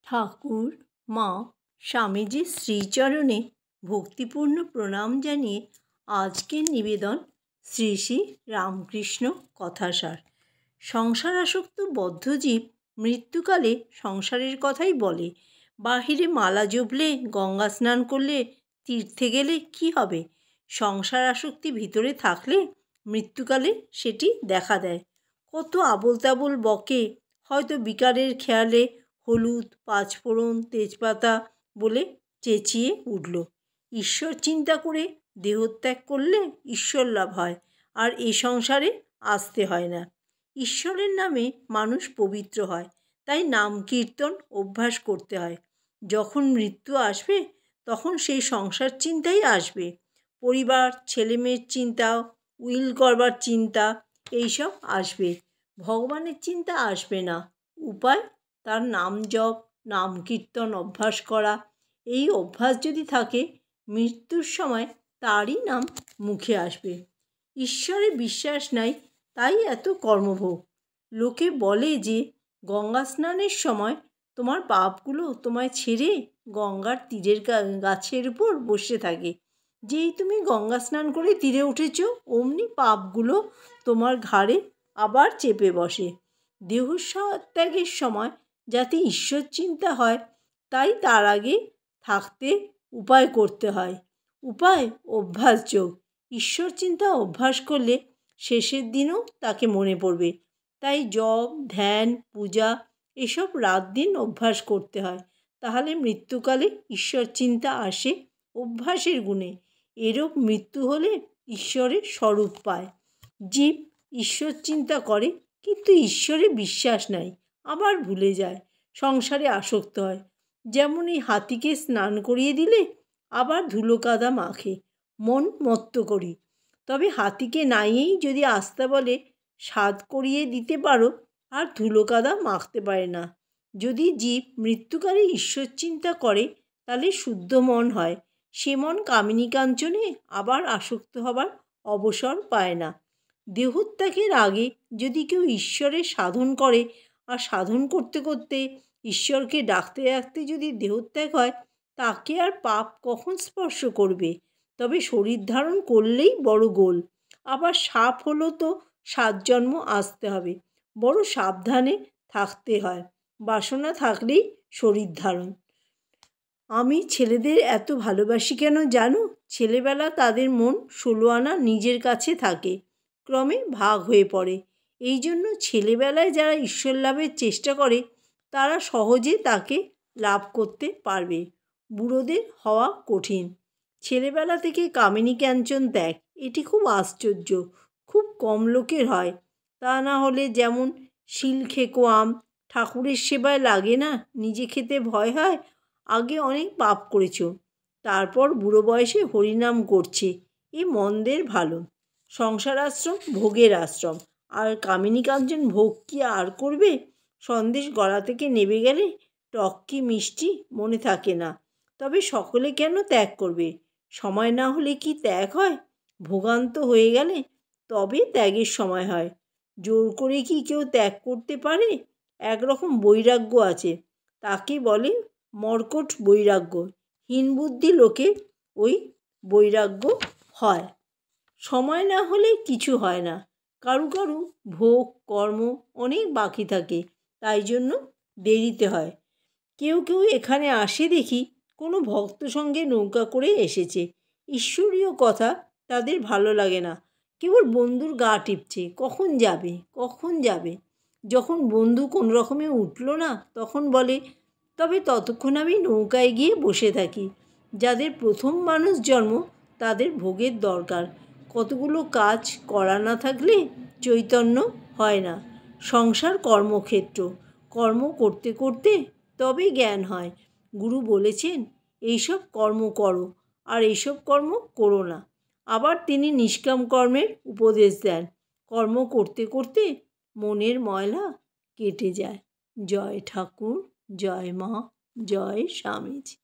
ঠাকুর মা স্বামীজির শ্রীচরণে ভক্তিপূর্ণ প্রণাম জানিয়ে আজকের নিবেদন শ্রী শ্রী রামকৃষ্ণ কথাসার। সংসারাসক্ত বদ্ধজীব মৃত্যুকালে সংসারের কথাই বলে। বাহিরে মালা জপলে, গঙ্গা স্নান করলে, তীর্থে গেলে কি হবে? সংসার আসক্তি ভিতরে থাকলে মৃত্যুকালে সেটি দেখা দেয়। কত আবোল তাবোল বকে, হয়তো বিকারের খেয়ালে হলুদ, পাঁচফোড়ন, তেজপাতা বলে চেঁচিয়ে উঠল। ঈশ্বর চিন্তা করে দেহত্যাগ করলে ঈশ্বর লাভ হয়, আর এ সংসারে আসতে হয় না। ঈশ্বরের নামে মানুষ পবিত্র হয়, তাই নাম কীর্তন অভ্যাস করতে হয়। যখন মৃত্যু আসবে তখন সেই সংসার চিন্তাই আসবে। পরিবার, ছেলেমেয়ের চিন্তা, উইল করবার চিন্তা এইসব আসবে। ভগবানের চিন্তা আসবে না। উপায় তার নাম জপ, নাম কীর্তন অভ্যাস করা। এই অভ্যাস যদি থাকে, মৃত্যুর সময় তারই নাম মুখে আসবে। ঈশ্বরে বিশ্বাস নাই, তাই এত কর্মভোগ। লোকে বলে যে গঙ্গা স্নানের সময় তোমার পাপগুলো তোমায় ছেড়ে গঙ্গার তীরের গাছের উপর বসে থাকে। যেই তুমি গঙ্গা স্নান করে তীরে উঠেছ, অমনি পাপগুলো তোমার ঘাড়ে আবার চেপে বসে। দেহত্যাগের সময় যাতে ঈশ্বর চিন্তা হয়, তাই তার আগে থাকতে উপায় করতে হয়। উপায় অভ্যাসযোগ। ঈশ্বর চিন্তা অভ্যাস করলে শেষের দিনও তাকে মনে পড়বে। তাই জপ, ধ্যান, পূজা এসব রাত দিন অভ্যাস করতে হয়। তাহলে মৃত্যুকালে ঈশ্বর চিন্তা আসে অভ্যাসের গুণে। এরূপ মৃত্যু হলে ঈশ্বরের স্বরূপ পায়। জীব ঈশ্বর চিন্তা করে, কিন্তু ঈশ্বরে বিশ্বাস নাই, আবার ভুলে যায়, সংসারে আসক্ত হয়। যেমন এই হাতিকে স্নান করিয়ে দিলে আবার ধুলো কাদা মাখে, মন মত্ত করি। তবে হাতিকে নাইয়েই যদি আস্তা বলে স্নান করিয়ে দিতে পারো, আর ধুলো কাদা মাখতে পারে না। যদি জীব মৃত্যুকালে ঈশ্বর চিন্তা করে, তাহলে শুদ্ধ মন হয়। সে মন কামিনী কাঞ্চনে আবার আসক্ত হবার অবসর পায় না। দেহত্যাগের আগে যদি কেউ ঈশ্বরের সাধন করে, আর সাধন করতে করতে ঈশ্বরকে ডাকতে ডাকতে যদি দেহত্যাগ হয়, তাকে আর পাপ কখন স্পর্শ করবে? তবে শরীর ধারণ করলেই বড় গোল। আবার সাপ হলো তো 7 জন্ম আসতে হবে, বড় সাবধানে থাকতে হয়। বাসনা থাকলেই শরীর ধারণ। আমি ছেলেদের এত ভালোবাসি কেন জানো? ছেলেবেলা তাদের মন 16 আনা নিজের কাছে থাকে, ক্রমে ভাগ হয়ে পড়ে। এই জন্য ছেলেবেলায় যারা ঈশ্বর লাভের চেষ্টা করে, তারা সহজে তাকে লাভ করতে পারবে। বুড়োদের হওয়া কঠিন। ছেলেবেলা থেকে কামিনী কাঞ্চন ত্যাগ, এটি খুব আশ্চর্য, খুব কম লোকের হয়। তা না হলে যেমন শিল খেকো আম, ঠাকুরের সেবায় লাগে না, নিজে খেতে ভয় হয়। আগে অনেক পাপ করেছ, তারপর বুড়ো বয়সে হরিনাম করছে, এ মন্দের ভালো। সংসার আশ্রম ভোগের আশ্রম, আর কামিনী কাঞ্চন ভোগ কি আর করবে? সন্দেশ গলা থেকে নেবে গেলে টক কি মিষ্টি মনে থাকে না। তবে সকলে কেন ত্যাগ করবে? সময় না হলে কি ত্যাগ হয়? ভোগান্ত হয়ে গেলে তবে ত্যাগের সময় হয়। জোর করে কি কেউ ত্যাগ করতে পারে? একরকম বৈরাগ্য আছে, তাকে বলে মর্কট বৈরাগ্য। হীনবুদ্ধি লোকে ওই বৈরাগ্য হয়। সময় না হলে কিছু হয় না। কারু কারু ভোগ কর্ম অনেক বাকি থাকে, তাই জন্য দেরিতে হয়। কেউ কেউ এখানে আসে দেখি কোনো ভক্ত সঙ্গে নৌকা করে এসেছে। ঈশ্বরীয় কথা তাদের ভালো লাগে না, কেবল বন্ধুর গা টিপছে, কখন যাবে কখন যাবে। যখন বন্ধু কোনো রকমে উঠল না, তখন বলে তবে ততক্ষণ আমি নৌকায় গিয়ে বসে থাকি। যাদের প্রথম মানুষ জন্ম, তাদের ভোগের দরকার। কতগুলো কাজ করা না থাকলে চৈতন্য হয় না। সংসার কর্মক্ষেত্র, কর্ম করতে করতে তবে জ্ঞান হয়। গুরু বলেছেন এইসব কর্ম করো, আর এইসব কর্ম করো না। আবার তিনি নিষ্কাম কর্মের উপদেশ দেন। কর্ম করতে করতে মনের ময়লা কেটে যায়। জয় ঠাকুর, জয় মা, জয় স্বামীজি।